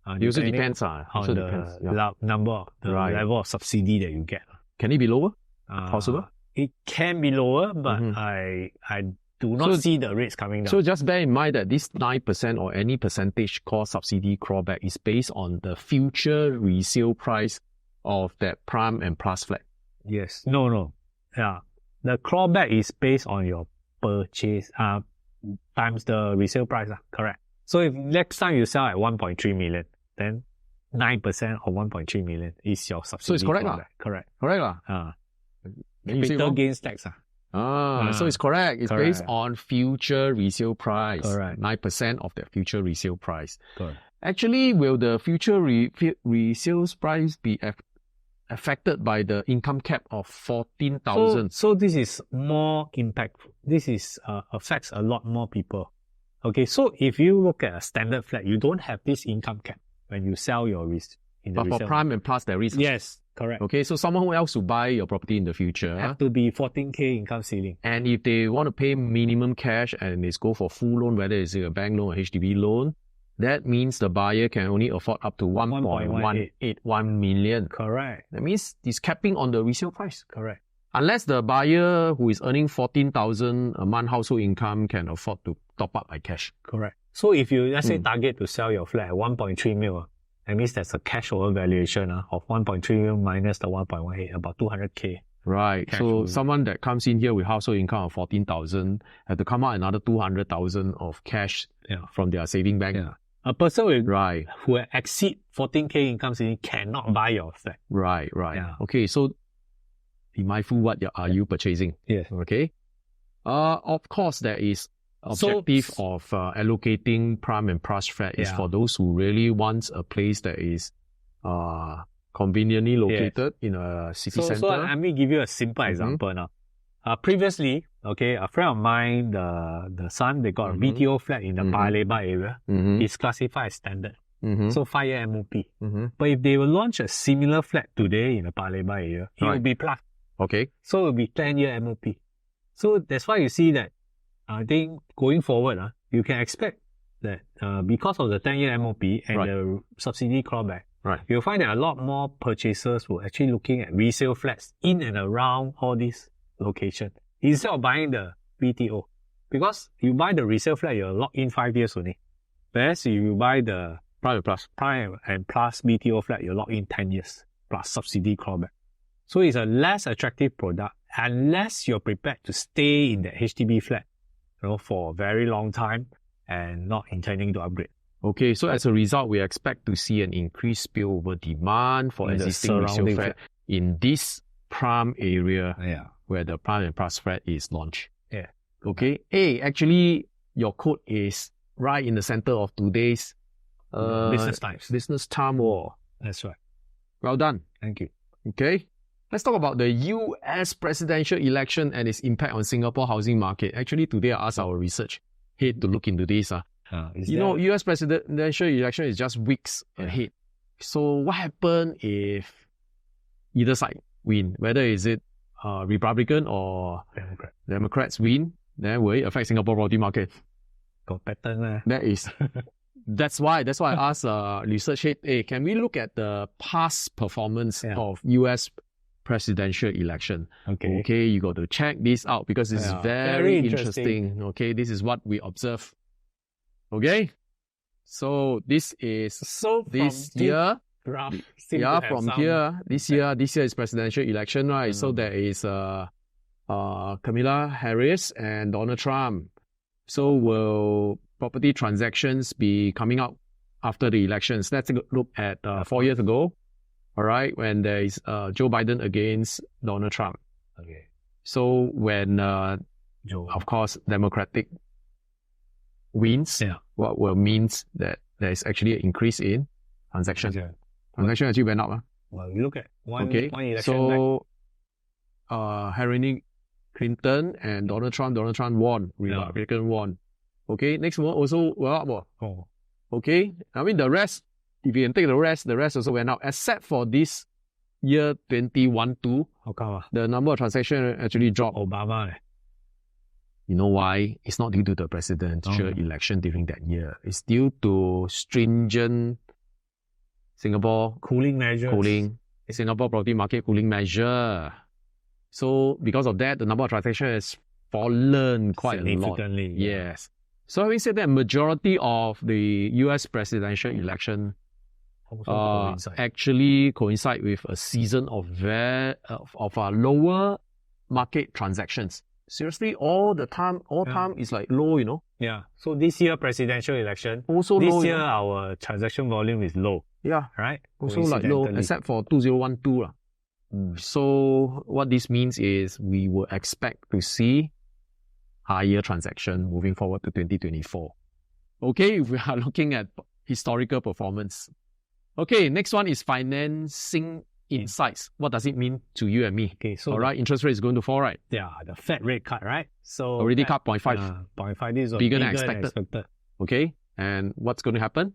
It also depending depends. on Also the depends. Yeah. number, the Right. level of subsidy that you get. Can it be lower? Uh, Possible? It can be lower, but Mhm. I do not So- see the rates coming down. So just bear in mind that this 9% or any percentage called subsidy clawback is based on the future resale price of that prime and plus flat. Yes. No. Yeah. The clawback is based on your purchase times the resale price. Correct. So if next time you sell at 1.3 million, then 9% of 1.3 million is your subsidy. it's correct lah. clawback. Correct. Correct lah. Then you say Capital wrong? gains tax. So it's correct. It's based Correct. on future resale price. Correct. 9% of that future resale price. Correct. Actually, will the future resale price be affected by the income cap of 14,000? So this is more impactful. This is affects a lot more people. Okay, so if you look at a standard flat, you don't have this income cap when you sell your in the But for resale. prime and plus, there is. Yes, correct. Okay, so someone who else to buy your property in the future, Have to be 14K income ceiling. and if they want to pay minimum cash and it's go for full loan, whether it's a bank loan or HDB loan, that means the buyer can only afford up to 1.181 million. Correct. That means it's capping on the resale price. Correct. Unless the buyer who is earning 14,000 a month household income can afford to top up by cash. Correct. So if you, let's say, target to sell your flat at 1.3 mil, that means there's a cash over valuation of 1.3 mil minus the 1.18, about 200K. Right. Cash So flow. someone that comes in here with household income of 14,000 have to come out another 200,000 of cash Yeah. from their saving bank. Yeah. A person Right. who exceed 14K income ceiling cannot buy your flat. Right. Yeah. Okay. So be mindful what are you purchasing. Yes. Okay. Of course, there is objective of allocating prime and plus flat is Yeah. for those who really want a place that is conveniently located in a city center. So let me give you a simple example now. Previously, okay, a friend of mine, the son, they got a BTO flat in the Paya Lebar area. Mhm. It's classified as standard. Mhm. So 5-year MOP. Mhm. But if they will launch a similar flat today in the Paya Lebar area, it will Right. be plus. Okay. So it will be 10-year MOP. So that's why you see that I think going forward, you can expect that because of the 10-year MOP and Right. the subsidy clawback, Right. you'll find that a lot more purchasers will actually looking at resale flats in and around all these locations instead of buying the BTO. Because you buy the resale flat, you're locked in 5 years only. Whereas if you buy the Prime and plus. prime and plus BTO flat, you're locked in 10 years plus subsidy clawback. So it's a less attractive product unless you're prepared to stay in the HDB flat, for a very long time and not intending to upgrade. Okay, so as a result, we expect to see an increased spillover demand for In the existing resale surrounding flat in this prime area Yeah. where the prime and plus flat is launched. Yeah. Okay. Hey, actually, your code is right in the center of today's Business times. business time war. That's right. Well done. Thank you. Okay. Let's talk about the US presidential election and its impact on Singapore housing market. Actually, today I asked our research head to look into this. US presidential election is just weeks ahead. So what happened if either side win? Whether is it Republican or Democrats win, then will it affect Singapore property market? Got pattern. That is That's why I asked research head, hey, can we look at the past performance of US presidential election? Okay, you got to check this out because it's very interesting. Okay, this is what we observe. Okay, so this is this year. This year is presidential election, right? So there is Kamala Harris and Donald Trump. So will property transactions be coming out after the elections? Let's take a look at 4 years ago, all right, when there is Joe Biden against Donald Trump. Okay. So when, of course, Democratic wins, what will means that there is actually an increase in transaction. Transaction actually went up. Well, you look at one election. So Hillary Clinton and Donald Trump won. Republican won. Okay, next one also went up. Okay, I mean the rest, if you can take the rest also went up, except for this year 2012. How come? The number of transactions actually dropped. Obama. You know why? It's not due to the presidential election during that year. It's due to stringent Singapore cooling measures. Singapore property market cooling measure. So because of that, the number of transactions has fallen quite a lot. Significantly. Yes. So having said that, majority of the US presidential election actually coincide with a season of lower market transactions. Seriously, all time is like low, you know. Yeah. So this year presidential election, also this low, year our transaction volume is low. Yeah. Right? Also like low, except for 2012. So what this means is we will expect to see higher transaction moving forward to 2024. Okay, if we are looking at historical performance. Okay, next one is financing insights. What does it mean to you and me? Okay, so all right, interest rate is going to fall, right? Yeah, the Fed rate cut, right? So already cut 0.5. 0.5, this is bigger than expected. Okay, and what's going to happen?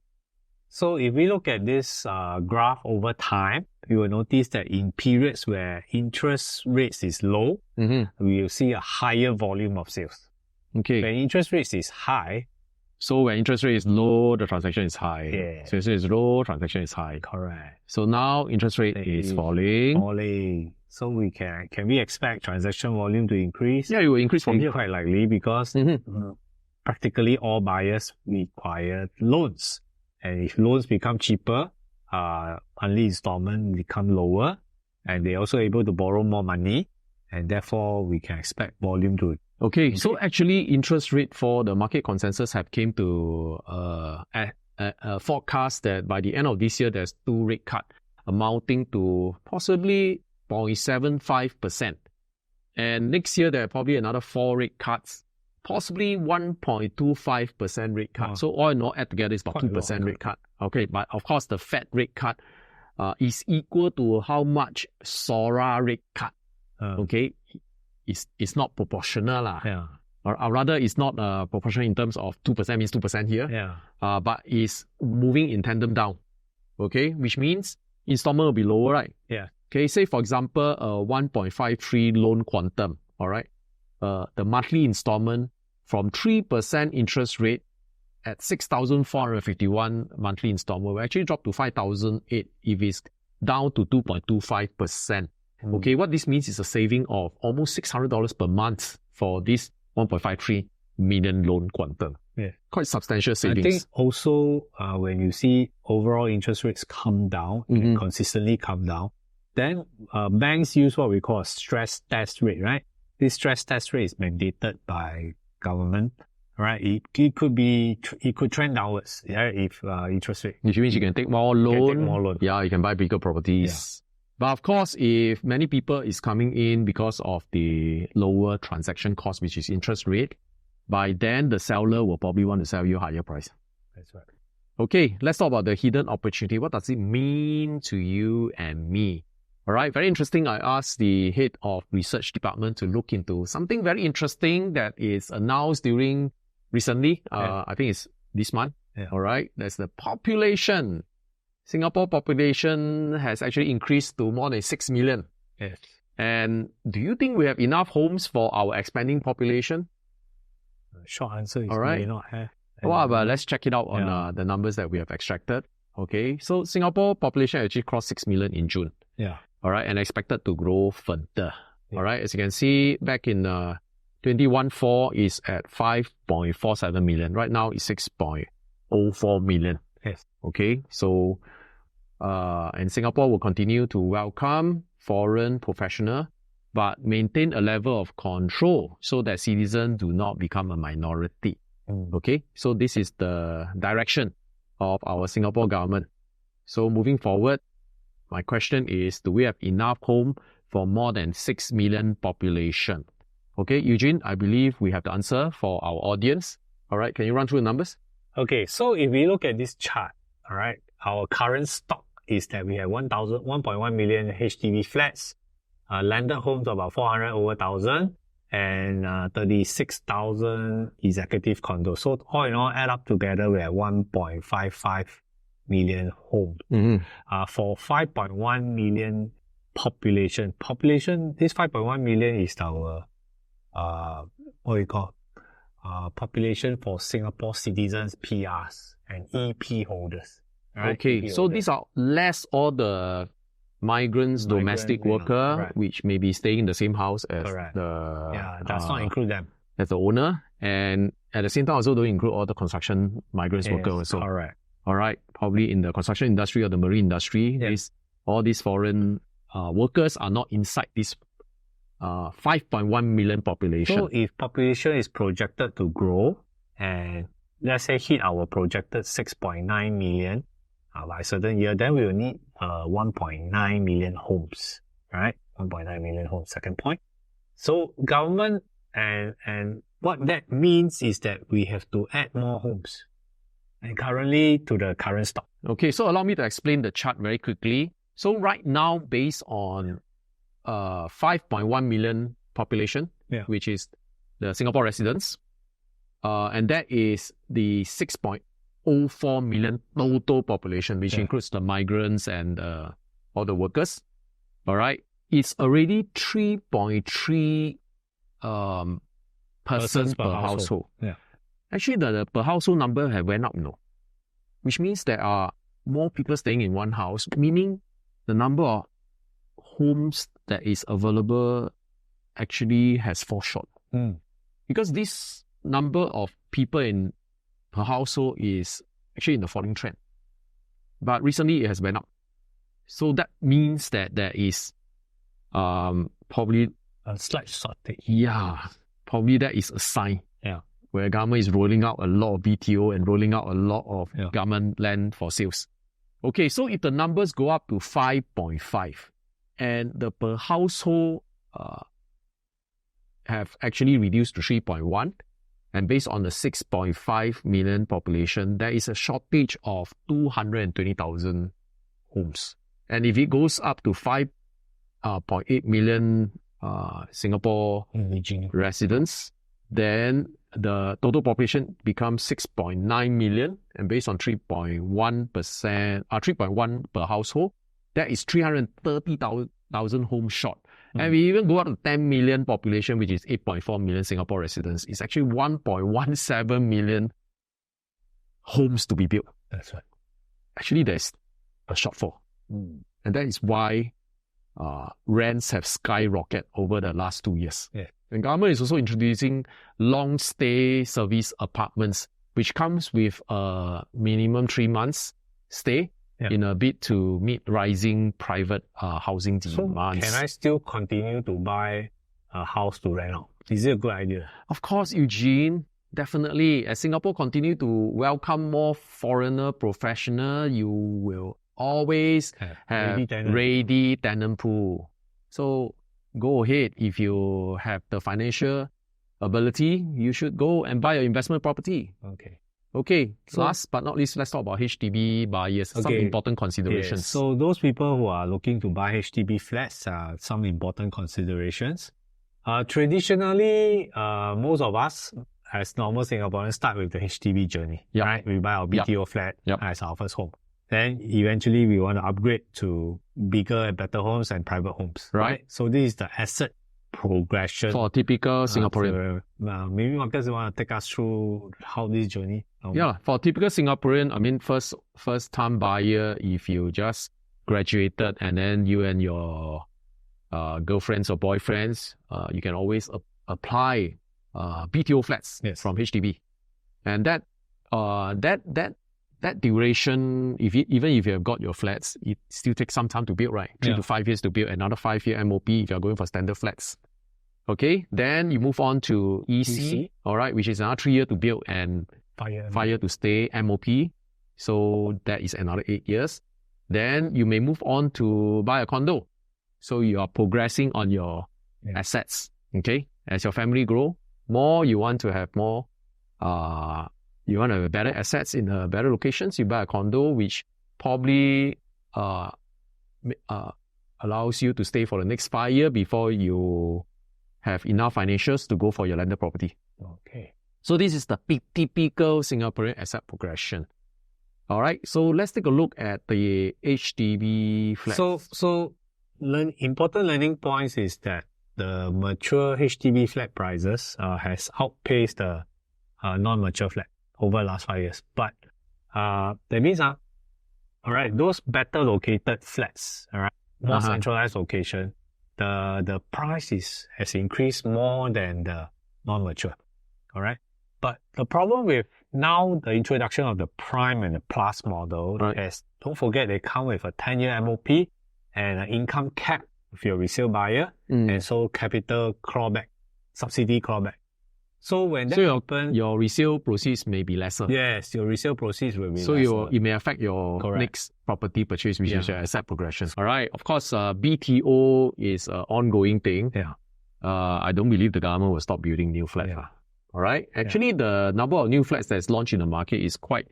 So if we look at this graph over time, you will notice that in periods where interest rates is low, we will see a higher volume of sales. Okay. When interest rates is high, so when interest rate is low, the transaction is high. Yeah. So interest rate is low, transaction is high. Correct. So now interest rate is falling. So we can we expect transaction volume to increase? Yeah, it will increase from here. Quite likely because practically all buyers require loans. And if loans become cheaper, monthly installment become lower, and they're also able to borrow more money, and therefore we can expect volume to increase. So actually interest rate for the market consensus have came to a forecast that by the end of this year there's 2 rate cut amounting to possibly 0.75%. And next year there are probably another 4 rate cuts, possibly 1.25% rate cut. So all in all, add together is about 2% rate cut. Okay, but of course the Fed rate cut is equal to how much SORA rate cut. Okay, it's not proportional Yeah. Or rather, it's not proportional in terms of 2% means 2% here. Yeah. But it's moving in tandem down. Okay, which means installment will be lower, right? Yeah. Okay, say for example, 1.53 loan quantum. All right, the monthly installment from 3% interest rate at 6,451 monthly installment will actually drop to 5,008 if it's down to 2.25%. Okay, what this means is a saving of almost $600 per month for this 1.53 million loan quantum. Yeah. Quite substantial savings. I think also when you see overall interest rates come down, consistently come down, then banks use what we call a stress test rate, right? This stress test rate is mandated by government, right? It could trend downwards, yeah, if interest rate. Which means you can take more loan. Yeah, you can buy bigger properties. Yeah. But of course, if many people is coming in because of the lower transaction cost, which is interest rate, by then the seller will probably want to sell you higher price. That's right. Okay, let's talk about the hidden opportunity. What does it mean to you and me? All right, very interesting. I asked the head of research department to look into something very interesting that is announced recently. I think it's this month. Yeah. All right, that's the population. Singapore population has actually increased to more than 6 million. Yes. And do you think we have enough homes for our expanding population? Short answer is all right. may not have. Well, but let's check it out on the numbers that we have extracted. Okay, so Singapore population actually crossed 6 million in June. Yeah. All right, and expected to grow further. All right, as you can see, back in 21-4 is at 5.47 million. Right now, it's 6.04 million. Yes. Okay, so and Singapore will continue to welcome foreign professional, but maintain a level of control so that citizens do not become a minority. Okay, so this is the direction of our Singapore government. So moving forward, my question is, do we have enough home for more than 6 million population? Okay, Eugene, I believe we have the answer for our audience. All right, can you run through the numbers? Okay, so if we look at this chart, all right, our current stock is that we have 1.1 million HTB flats, landed homes about 400 over 1,000, and 36,000 executive condos. So all in all, add up together, we have 1.55 million homes. For 5.1 million population, this 5.1 million is our population for Singapore citizens, PRs, and EP holders. Right? Okay, EP so holders. these are less all the migrants, domestic worker, correct. which may be staying in the same house as Correct. the does not include them. as the owner, and at the same time also don't include all the construction migrants worker also. Correct. All right, probably in the construction industry or the marine industry, all these foreign workers are not inside this 5.1 million population. So if population is projected to grow and let's say hit our projected 6.9 million by a certain year, then we will need 1.9 million homes, right? 1.9 million homes, second point. So government and what that means is that we have to add more homes and currently to the current stock. Okay, so allow me to explain the chart very quickly. So right now, based on 5.1 million population, which is the Singapore residents, and that is the 6.04 million total population, which includes the migrants and all the workers. All right, it's already 3.3 persons per household. Yeah. Actually, the per household number have went up, which means there are more people staying in one house, meaning the number of homes that is available actually has fallen short. Because this number of people in per household is actually in the falling trend. But recently it has went up. So that means that there is probably a slight shortage. Yeah, probably that is a sign. Where government is rolling out a lot of BTO and rolling out a lot of government land for sales. Okay, so if the numbers go up to 5.5 and the per household have actually reduced to 3.1, and based on the 6.5 million population, there is a shortage of 220,000 homes. And if it goes up to 5.8 million Singapore residents, then the total population becomes 6.9 million, and based on 3.1 per household, that is 330,000 homes short. And we even go up to 10 million population, which is 8.4 million Singapore residents. It's actually 1.17 million homes to be built. That's right. Actually, there's a shortfall. And that is why rents have skyrocketed over the last 2 years. And government is also introducing long stay service apartments, which comes with a minimum 3 months stay in a bid to meet rising private housing demands. So can I still continue to buy a house to rent out? Is it a good idea? Of course, Eugene, definitely. As Singapore continue to welcome more foreigner professional, you will always have ready tenant pool. So go ahead. If you have the financial ability, you should go and buy an investment property. Okay. So, last but not least, let's talk about HDB buyers. Some important considerations. Yes. So those people who are looking to buy HDB flats are some important considerations. Traditionally, most of us as normal Singaporeans start with the HDB journey. Right? We buy our BTO flat as our first home. Then eventually we want to upgrade to bigger and better homes and private homes. Right? So this is the asset progression For typical Singaporean. Maybe Marcus want to take us through how this journey. Yeah, for typical Singaporean, I mean, first time buyer, if you just graduated and then you and your girlfriends or boyfriends, you can always apply BTO flats from HDB, and that duration, even if you have got your flats, it still takes some time to build, right? 3 to 5 years to build, another 5-year MOP if you're going for standard flats. Okay, then you move on to EC, all right, which is another 3 years to build and 5 years to stay MOP. So that is another 8 years. Then you may move on to buy a condo. So you are progressing on your assets. Okay, as your family grow, you want to have more. You want to have better assets in better locations. You buy a condo, which probably allows you to stay for the next 5 years before you have enough financials to go for your landed property. Okay. So this is the typical Singaporean asset progression. All right. So let's take a look at the HDB flats. So important learning points is that the mature HDB flat prices has outpaced the non-mature flat over the last 5 years. But that means all right, those better located flats, all right, more centralized location, the price has increased more than the non-mature. All right. But the problem with now the introduction of the prime and the plus model is, don't forget, they come with a 10-year MOP and an income cap if you're a resale buyer, and so capital clawback, subsidy clawback. So when that happens, your resale proceeds may be lesser. Yes, your resale proceeds will be lesser. So it may affect your next property purchase, which is your asset progression. All right. Of course, BTO is an ongoing thing. Yeah. I don't believe the government will stop building new flats. Yeah. All right. Actually, the number of new flats that's launched in the market is quite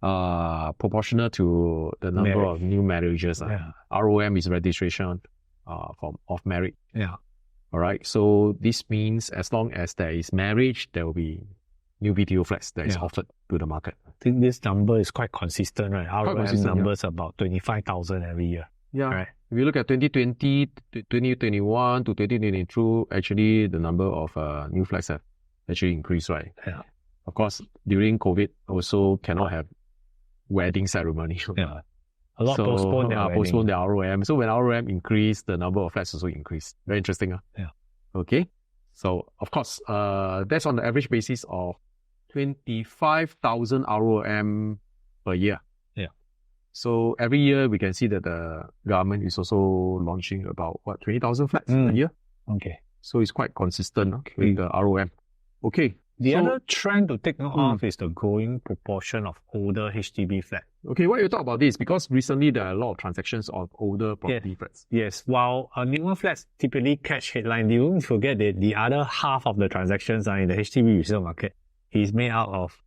proportional to the number of new marriages. ROM is registration of marriage. Yeah. All right. So this means as long as there is marriage, there will be new BTO flats that is offered to the market. I think this number is quite consistent, right? ROM numbers about 25,000 every year. Yeah. Right. If you look at 2020, 2021 to 2022, actually the number of new flats have actually increased, right? Yeah. Of course, during COVID, also cannot have wedding ceremony. Yeah. A lot postponed their ROM. So when ROM increased, the number of flats also increased. Very interesting. Yeah. Okay. So of course, that's on the average basis of 25,000 ROM per year. Yeah. So every year we can see that the government is also launching about 20,000 flats a year. Okay. So it's quite consistent with the ROM. Okay. The other trend to take note of is the growing proportion of older HDB flats. Okay, why you talk about this? Because recently there are a lot of transactions of older property flats. Yes, while newer flats typically catch headline, don't forget that the other half of the transactions are in the HDB resale market is made out of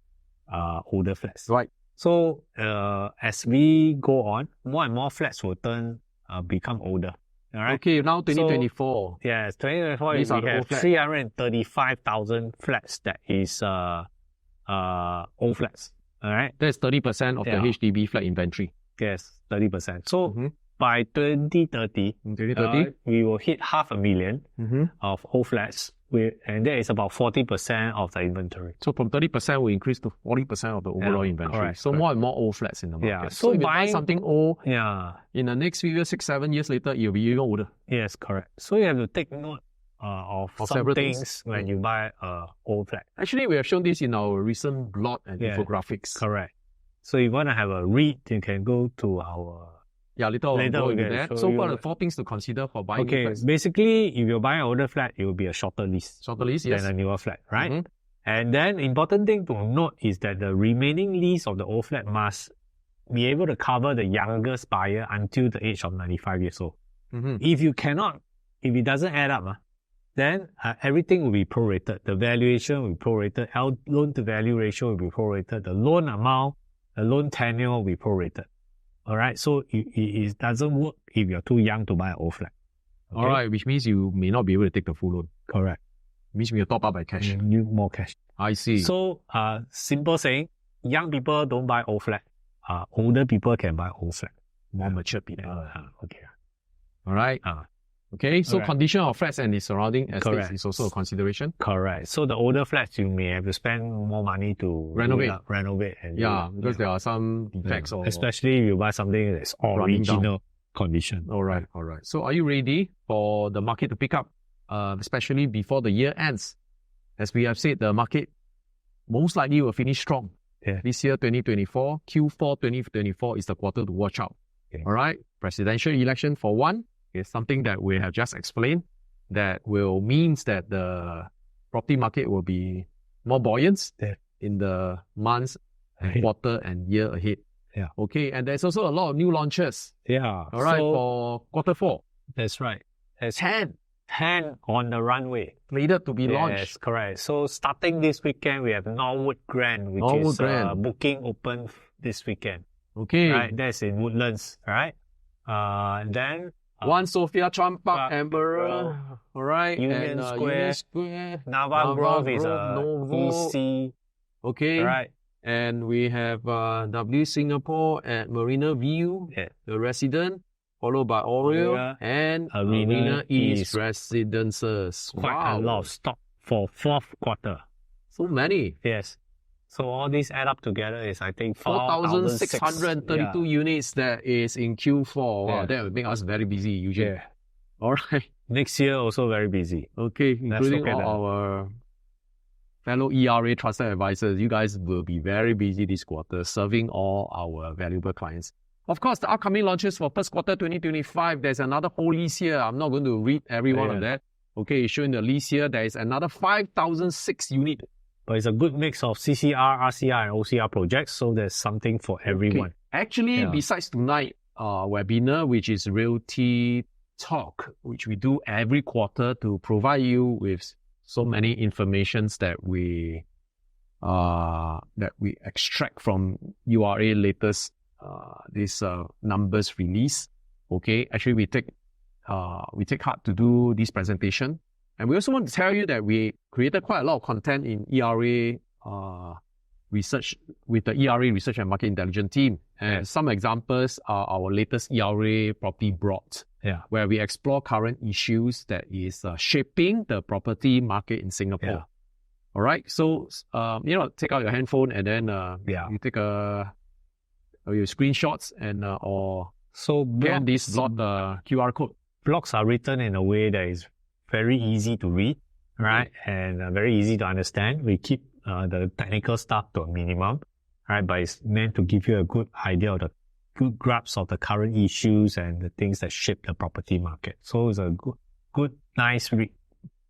older flats. Right. So as we go on, more and more flats will become older. All right. Okay, now 2024. So, yes, 2024 we have 335,000 flats that is old flats. All right. That's 30% of the HDB flat inventory. Yes, 30%. So by 2030, we will hit 500,000 of old flats, and that is about 40% of the inventory. So from 30% will increase to 40% of the overall inventory. Correct, so more and more old flats in the market. Yeah. So if you buy something old, in the next few years, 6-7 years later, it will be even older. Yes, correct. So you have to take note of some things when you buy an old flat. Actually, we have shown this in our recent blog and infographics. Correct. So if you want to have a read, you can go to our... later we'll go into that. So what are the 4 things to consider for buying new flats? Basically, if you're buying an older flat, it will be a shorter lease. Shorter lease, yes. Than a newer flat, right? And then important thing to note is that the remaining lease of the old flat must be able to cover the youngest buyer until the age of 95 years old. If it doesn't add up, then everything will be prorated. The valuation will be prorated. Loan to value ratio will be prorated. The loan amount, the loan tenure will be prorated. All right. So it doesn't work if you're too young to buy an old flat. Okay? All right. Which means you may not be able to take the full loan. Correct. Means you top up by cash. You need more cash. I see. So, simple saying, young people don't buy old flat. Older people can buy old flat. More mature people. Okay. All right. Okay, so Correct. condition of flats and the surrounding estates Correct. is also a consideration. Correct. So the older flats, you may have to spend more money to Renovate. renovate and Yeah, because there are some defects or especially if you buy something that's running down. original condition. All right. So are you ready for the market to pick up, especially before the year ends? As we have said, the market most likely will finish strong. Yeah. This year, 2024, Q4 2024 is the quarter to watch out. Okay. All right. Presidential election for one is something that we have just explained that will means that the property market will be more buoyant in the months and quarter and year ahead. Yeah. Okay. And there's also a lot of new launches. Yeah. All right. For quarter four. That's right. There's 10 on the runway. slated to be Yes, launched. correct. So starting this weekend, we have Norwood Grand, which Norwood is Grand. booking open this weekend. Okay. Right, that's in Woodlands, right? Then One Sophia Trump Park, Park, Emperor. All right. Union and, Square. Union Square. Nava Grove is a Novo. EC, Okay. right? And we have W Singapore at Marina View, Yeah. the resident, followed by Oriole Aurora, and Arena Arena East East. Residences. Quite a lot of stock for fourth quarter. So many. Yes. So all these add up together is, I think, 4,632 units that is in Q4. Wow, Yeah. that will make us very busy, Eugene. Yeah. All right. Next year also very busy. Okay, including look at all our fellow ERA trusted advisors. You guys will be very busy this quarter serving all our valuable clients. Of course, the upcoming launches for first quarter 2025, there's another whole list here. I'm not going to read every one of that. Okay, showing the list here. There is another 5,006 units. But it's a good mix of CCR, RCR, and OCR projects, so there's something for everyone. Okay. Actually, besides tonight webinar, which is Realty Talk, which we do every quarter to provide you with so many informations that we extract from URA latest this numbers release. Okay, actually we take heart to do this presentation. And we also want to tell you that we created quite a lot of content in ERA research with the ERA Research and Market Intelligence team. And some examples are our latest ERA Property Brought, where we explore current issues that is shaping the property market in Singapore. Yeah. All right. So, take out your handphone and then you take your screenshots and or scan this QR code. Blogs are written in a way that is very easy to read, right? And very easy to understand. We keep the technical stuff to a minimum, right? But it's meant to give you a good idea of the good grasp of the current issues and the things that shape the property market. So it's a good, nice read.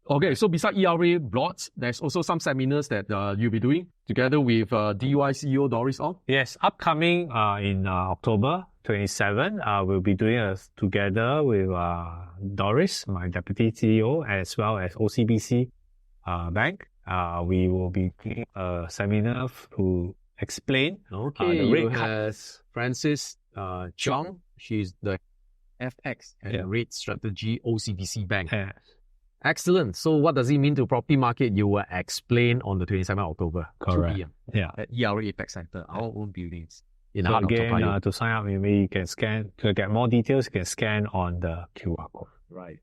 Okay, so besides ERA blogs, there's also some seminars that you'll be doing together with DUI CEO Doris Ong. Yes, upcoming in October 27, we'll be doing together with Doris, my deputy CEO, as well as OCBC Bank. We will be doing a seminar to explain the rate cut. Francis Chong. She's the FX and rate strategy OCBC Bank. Excellent. So what does it mean to property market? You will explain on the 27th of October. Correct. 2 p.m. Yeah. At ERA Apex Center, our own buildings. In So heart of Toa again, Payoh. to sign up, maybe you can scan, to get more details, you can scan on the QR code. Right.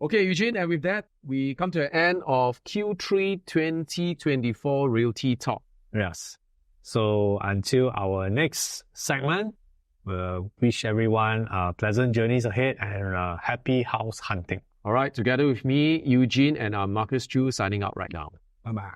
Okay, Eugene, and with that, we come to the end of Q3 2024 Realty Talk. Yes. So until our next segment, we'll wish everyone pleasant journeys ahead and happy house hunting. All right, together with me, Eugene, and Marcus Chu signing out right now. Bye-bye.